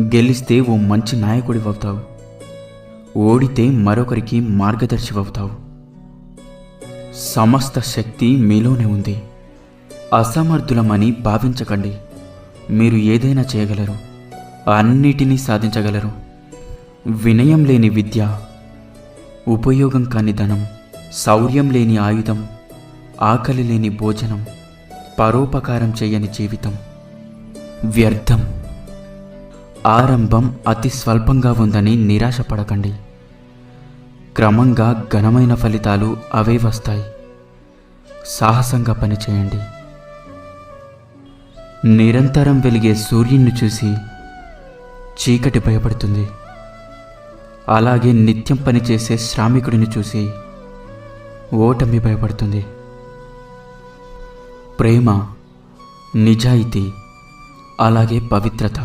గెలిస్తే ఓ మంచి నాయకుడివవుతావు, ఓడితే మరొకరికి మార్గదర్శివవుతావు. సమస్త శక్తి మీలోనే ఉంది. అసమర్థులమని భావించకండి. మీరు ఏదైనా చేయగలరు, అన్నిటినీ సాధించగలరు. వినయం లేని విద్య, ఉపయోగం కాని ధనం, శౌర్యం లేని ఆయుధం, ఆకలి లేని భోజనం, పరోపకారం చేయని జీవితం వ్యర్థం. ఆరంభం అతి స్వల్పంగా ఉందని నిరాశపడకండి. క్రమంగా ఘనమైన ఫలితాలు అవే వస్తాయి. సాహసంగా పనిచేయండి. నిరంతరం వెలిగే సూర్యుని చూసి చీకటి భయపడుతుంది. అలాగే నిత్యం పనిచేసే శ్రామికుడిని చూసి ఓటమి భయపడుతుంది. ప్రేమ, నిజాయితీ, అలాగే పవిత్రత